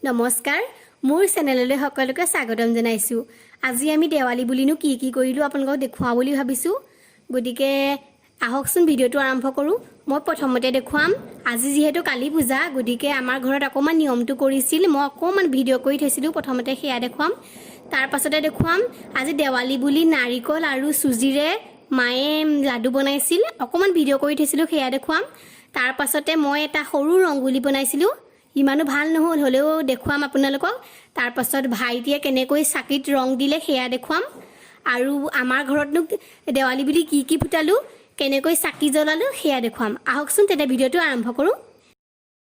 নমস্কাৰ মোৰ চেনেললৈ সকলোকে স্বাগতম জনাইছো আজি আমি দেৱালী বুলিনো কি কৰিলো আপোনালোকক দেখুৱা বুলি ভাবিছো গতিকে আহকচোন ভিডিওটো আৰম্ভ কৰো মই প্ৰথমতে দেখুৱাম আজি যেহেতু কালী পূজা গতিকে আমাৰ ঘৰত অকমান নিয়মটো কৰিছিল মই অকমান ভিডিও কৰি থৈছিলো প্ৰথমতে হেয়া দেখুৱাম তাৰ পাছতে দেখুৱাম আজি দেৱালী বুলি নাৰিকল আৰু সুজিৰে মায়ে লাডু বনাইছিল অকমান ভিডিও কৰি থৈছিলো হেয়া দেখুৱাম তাৰ পাছতে মই এটা সৰু ৰংগুলি বনাইছিলো ইমানো ভাল নহল হলেও দেখুৱাম আপোনালোকক তাৰ পাছত ভাইটিয়ে কেনেকৈ চাকিত ৰং দিলে হেয়া দেখুৱাম আৰু আমাৰ ঘৰতনো দেৱালী বুলি কি ফুটালো কেনেকৈ চাকি জ্বলালো হেয়া দেখুৱাম আহকচোন তেনে ভিডিওটো আৰম্ভ কৰো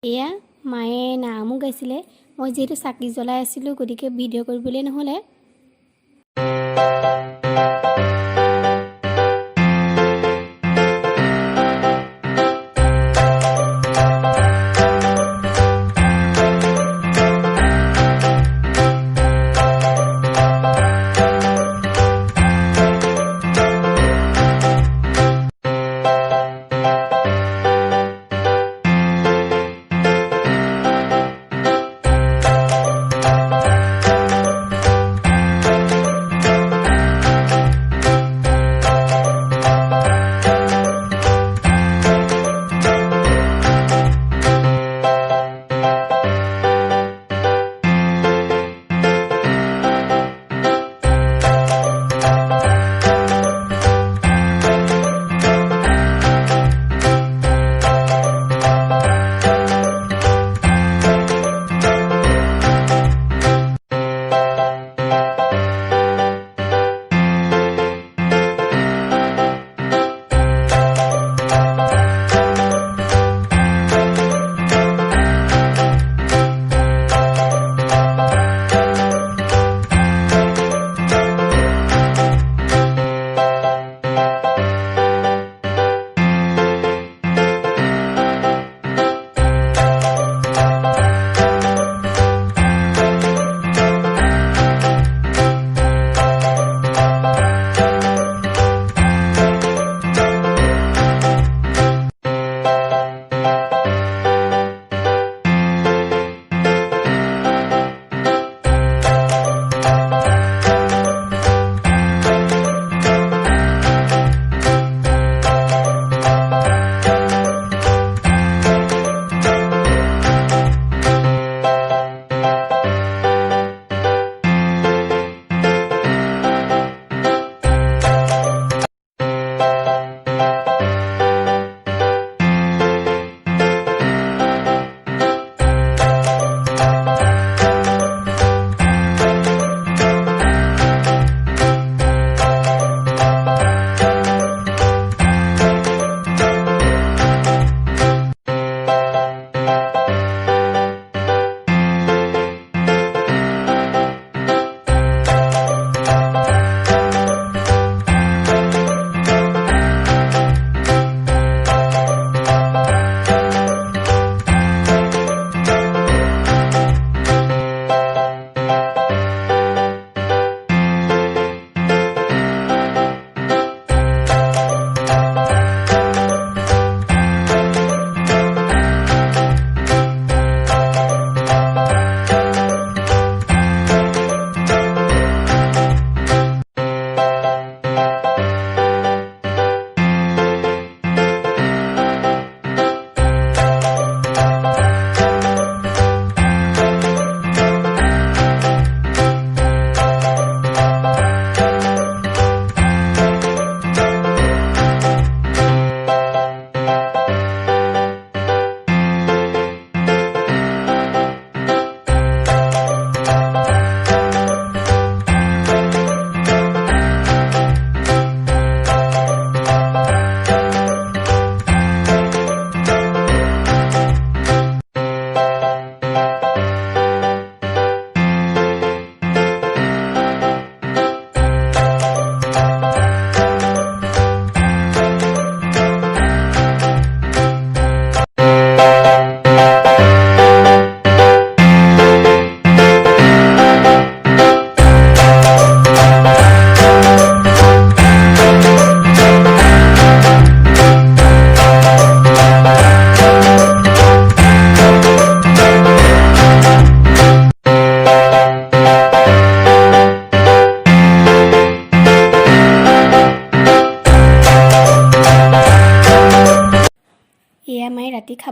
এয়া মায়ে নামো গাইছিলে মই যেহেতু চাকি জ্বলাই আছিলো গতিকে ভিডিও কৰিবলৈ নহলে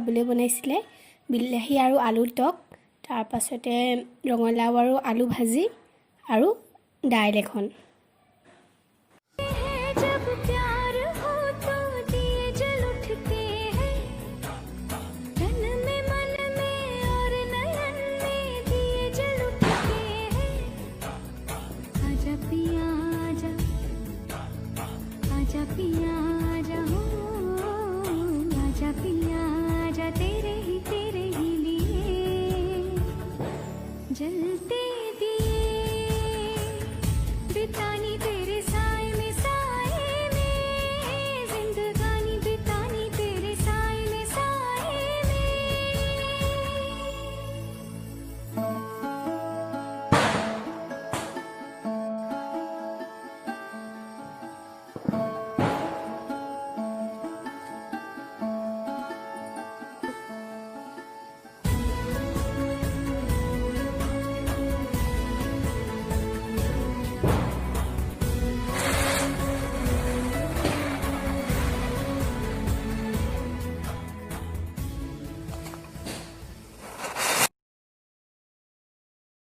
খাবলৈ বনাইছিলে বিলাহী আৰু আলু টক, তাৰ পাছতে ৰঙালাও আৰু আলু ভাজি আৰু দাইল এখন।